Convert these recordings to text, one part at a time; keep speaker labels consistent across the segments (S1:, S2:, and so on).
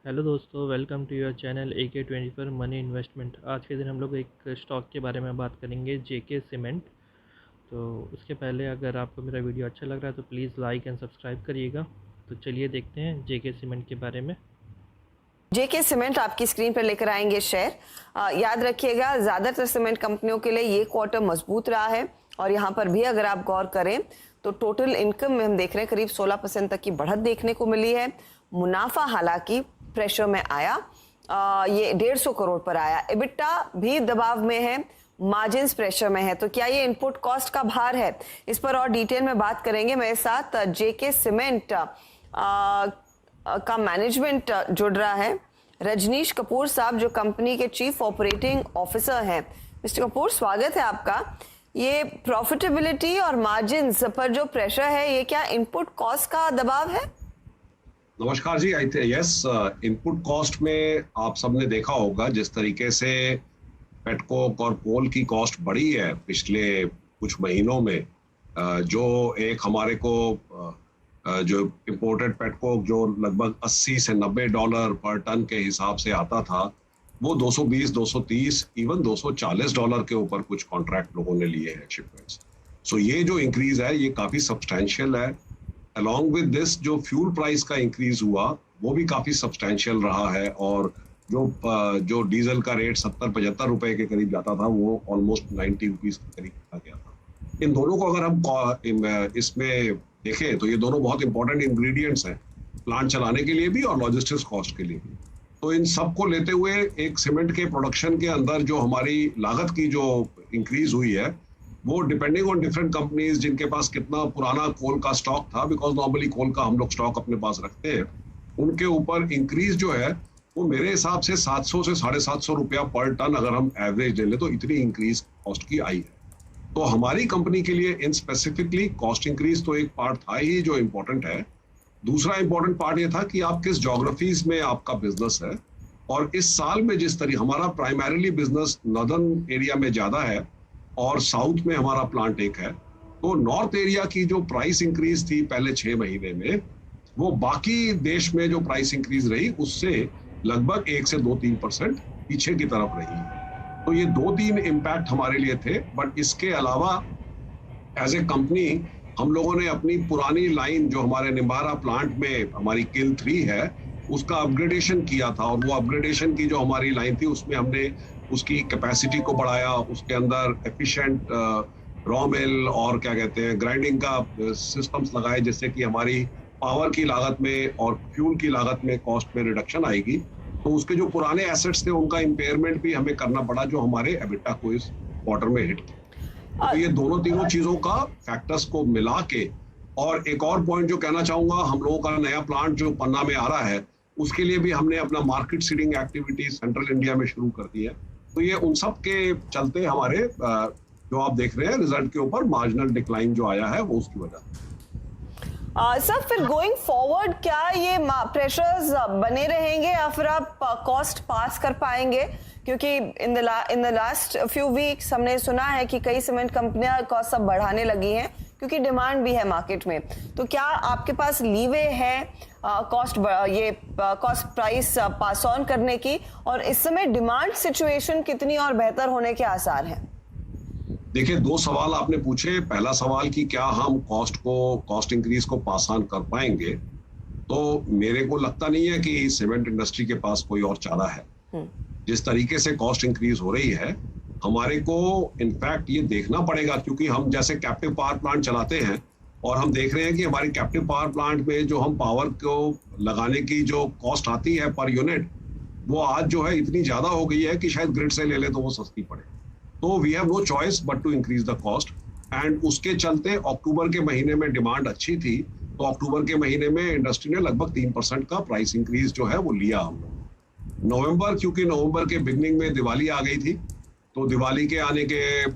S1: Hello दोस्तों, welcome to your channel AK24 money investment. आज के दिन हम लोग एक स्टॉक के बारे में बात करेंगे, जेके सीमेंट। तो उसके पहले अगर आपको मेरा वीडियो अच्छा लग रहा है तो प्लीज़ लाइक एंड सब्सक्राइब करिएगा। तो चलिए देखते हैं जेके सीमेंट के बारे में।
S2: जेके सीमेंट आपकी स्क्रीन पर लेकर आएंगे शेयर। याद रखिएगा, ज्यादातर सीमेंट कंपनियों के लिए ये क्वार्टर मजबूत रहा है और यहाँ पर भी अगर आप गौर करें तो टोटल इनकम में हम देख रहे हैं करीब 16% तक की बढ़त देखने को मिली है। मुनाफा हालांकि प्रेशर में आया, ये 150 करोड़ पर आया। एबिटा भी दबाव में है, मार्जिन प्रेशर में है। तो क्या ये इनपुट कॉस्ट का भार है? इस पर और डिटेल में बात करेंगे। मेरे साथ जेके सीमेंट का मैनेजमेंट जुड़ रहा है, रजनीश कपूर साहब जो कंपनी के चीफ ऑपरेटिंग ऑफिसर हैं। मिस्टर कपूर, स्वागत है आपका। ये प्रॉफिटेबिलिटी और मार्जिन्स पर जो प्रेशर है, ये क्या इनपुट कॉस्ट का दबाव है?
S3: नमस्कार जी। यस, इनपुट कॉस्ट में आप सबने देखा होगा जिस तरीके से पेटकोक और कोल की कॉस्ट बढ़ी है पिछले कुछ महीनों में। जो एक हमारे को जो इंपोर्टेड पेटकोक जो लगभग 80 से 90 डॉलर पर टन के हिसाब से आता था, वो 220, 230, इवन 240 डॉलर के ऊपर कुछ कॉन्ट्रैक्ट लोगों ने लिए हैं शिपमेंट्स। सो ये जो इंक्रीज है ये काफी सब्सटैंशियल है। अलॉन्ग विद दिस जो फ्यूल प्राइस का इंक्रीज हुआ वो भी काफी सब्सटैंशियल रहा है, और जो डीजल का रेट 70-75 रुपए के करीब जाता था वो ऑलमोस्ट 90 रुपीज के करीब आ गया था। इन दोनों को अगर हम इसमें देखें तो ये दोनों बहुत इंपॉर्टेंट इंग्रेडिएंट्स हैं प्लांट चलाने के लिए भी और लॉजिस्टिक्स कॉस्ट के लिए भी। तो इन सब को लेते हुए एक सीमेंट के प्रोडक्शन के अंदर जो हमारी लागत की जो इंक्रीज हुई है वो डिपेंडिंग ऑन डिफरेंट कंपनीज जिनके पास कितना पुराना कोल का स्टॉक था, बिकॉज नॉर्मली कोल का हम लोग स्टॉक अपने पास रखते हैं, उनके ऊपर इंक्रीज जो है वो मेरे हिसाब से 700 से 750 रुपया पर टन अगर हम एवरेज ले लें तो इतनी इंक्रीज कॉस्ट की आई है। तो हमारी कंपनी के लिए इन स्पेसिफिकली कॉस्ट इंक्रीज तो एक पार्ट था ही जो इम्पोर्टेंट है। दूसरा इम्पोर्टेंट पार्ट ये था कि आप किस ज्योग्राफीज में आपका बिजनेस है, और इस साल में जिस तरीके हमारा प्राइमरीली बिजनेस नॉर्दर्न एरिया में ज्यादा है और साउथ में हमारा प्लांट एक है, तो नॉर्थ एरिया की जो प्राइस इंक्रीज थी पहले 6 महीने में वो बाकी देश में जो प्राइस इंक्रीज रही उससे लगभग 1 से 2-3% पीछे की तरफ रही। तो ये 2-3 इम्पैक्ट हमारे लिए थे। बट इसके अलावा एज ए कंपनी हम लोगों ने अपनी पुरानी लाइन जो हमारे निम्बारा प्लांट में हमारी किल 3 है उसका अपग्रेडेशन किया था, और वो अपग्रेडेशन की जो हमारी लाइन थी उसमें हमने उसकी कैपेसिटी को बढ़ाया, उसके अंदर एफिशिएंट रॉ मिल और क्या कहते हैं ग्राइंडिंग का सिस्टम्स लगाए, जिससे कि हमारी पावर की लागत में और फ्यूल की लागत में कॉस्ट में रिडक्शन आएगी। तो उसके जो पुराने एसेट्स थे उनका इम्पेयरमेंट भी हमें करना पड़ा जो हमारे एबिटा को इस क्वार्टर में हिट किया। तो ये तीनों चीजों का फैक्टर्स को मिला के, और एक और पॉइंट जो कहना चाहूंगा, हम लोगों का नया प्लांट जो पन्ना में आ रहा है उसके लिए भी हमने अपना market seeding activity central India में शुरू कर दी है। तो ये उन सब के चलते हमारे जो आप देख रहे हैं रिजल्ट के ऊपर मार्जिनल डिक्लाइन जो आया है वो उसकी वजह।
S2: सर, फिर गोइंग फॉरवर्ड क्या ये प्रेशर्स बने रहेंगे या फिर आप कॉस्ट पास कर पाएंगे? क्योंकि in the last few weeks हमने सुना है कि कई सीमेंट कंपनियां कॉस्ट सब बढ़ाने लगी हैं क्योंकि डिमांड भी है मार्केट में। तो क्या आपके पास लीवे है कॉस्ट प्राइस पास ऑन करने की, और इस समय डिमांड सिचुएशन कितनी और बेहतर होने के आसार हैं?
S3: देखिए, 2 सवाल आपने पूछे। पहला सवाल कि क्या हम कॉस्ट इंक्रीज को पास ऑन कर पाएंगे, तो मेरे को लगता नहीं है कि सीमेंट इंडस्ट्री के पास कोई और चारा है। जिस तरीके से कॉस्ट इंक्रीज हो रही है हमारे को इनफैक्ट ये देखना पड़ेगा, क्योंकि हम जैसे कैप्टिव पावर प्लांट चलाते हैं और हम देख रहे हैं कि हमारी कैप्टिव पावर प्लांट में जो हम पावर को लगाने की जो कॉस्ट आती है पर यूनिट, वो आज जो है इतनी ज्यादा हो गई है कि शायद ग्रिड से ले ले तो वो सस्ती पड़े। तो we have no choice but to increase the cost, and उसके चलते अक्टूबर के महीने में डिमांड अच्छी थी, तो अक्टूबर के महीने में इंडस्ट्री ने लगभग 3% का प्राइस इंक्रीज जो है वो लिया हम लोग। नवंबर, क्योंकि नवंबर के बिगनिंग में दिवाली आ गई थी, तो दिवाली के आने के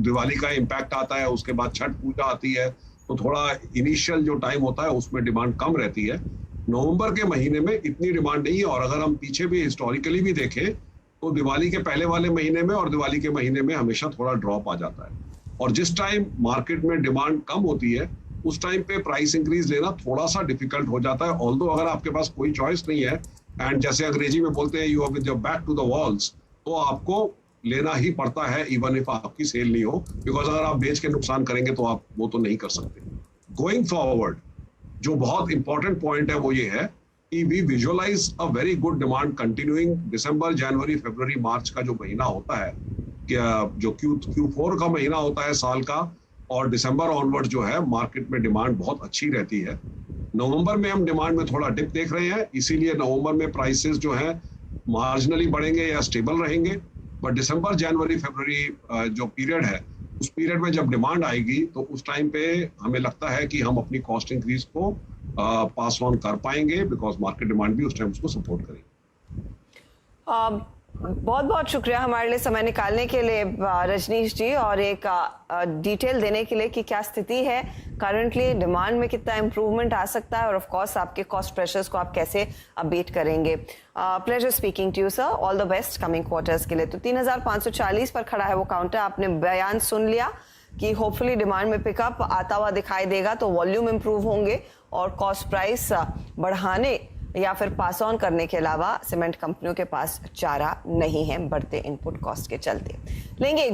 S3: दिवाली का इम्पैक्ट आता है, उसके बाद छठ पूजा आती है, तो थोड़ा इनिशियल जो टाइम होता है उसमें डिमांड कम रहती है। नवंबर के महीने में इतनी डिमांड नहीं है, और अगर हम पीछे भी हिस्टोरिकली भी देखें तो दिवाली के पहले वाले महीने में और दिवाली के महीने में हमेशा थोड़ा ड्रॉप आ जाता है, और जिस टाइम मार्केट में डिमांड कम होती है उस टाइम पे प्राइस इंक्रीज लेना थोड़ा सा डिफिकल्ट हो जाता है। ऑल्दो अगर आपके पास कोई चॉइस नहीं है एंड जैसे अंग्रेजी में बोलते हैं you are with your back to the walls, तो आपको लेना ही पड़ता है इवन इफ आपकी सेल नहीं हो, बिकॉज अगर आप बेच के नुकसान करेंगे तो आप वो तो नहीं कर सकते। गोइंग फॉरवर्ड जो बहुत इंपॉर्टेंट पॉइंट है वो ये है कि we visualise a very good demand continuing. दिसंबर, जनवरी, फरवरी, मार्च का जो महीना होता है, जो Q4 का महीना होता है साल का, और दिसंबर ऑनवर्ड जो है मार्केट में डिमांड बहुत अच्छी रहती है। नवंबर में हम डिमांड में थोड़ा डिप देख रहे हैं, इसीलिए नवंबर में प्राइसेस जो है मार्जिनली बढ़ेंगे या स्टेबल रहेंगे। बट दिसंबर, जनवरी, फरवरी जो पीरियड है, उस पीरियड में जब डिमांड आएगी तो उस टाइम पे हमें लगता है कि हम अपनी कॉस्ट इंक्रीज को पास ऑन कर पाएंगे, बिकॉज मार्केट डिमांड भी उस टाइम उसको सपोर्ट करेगी।
S2: बहुत बहुत शुक्रिया हमारे लिए समय निकालने के लिए रजनीश जी, और एक डिटेल देने के लिए कि क्या स्थिति है करंटली, डिमांड में कितना इम्प्रूवमेंट आ सकता है, और ऑफ कोर्स आपके कॉस्ट प्रेशर्स को आप कैसे अपडेट करेंगे। Pleasure speaking to you sir, all the best coming quarters के लिए। तो 3540 पर खड़ा है वो काउंटर, आपने बयान सुन लिया कि होपफुली डिमांड में पिकअप आता हुआ दिखाई देगा, तो वॉल्यूम इंप्रूव होंगे और कॉस्ट प्राइस बढ़ाने या फिर पास ऑन करने के अलावा सीमेंट कंपनियों के पास चारा नहीं है बढ़ते इनपुट कॉस्ट के चलते। लेंगे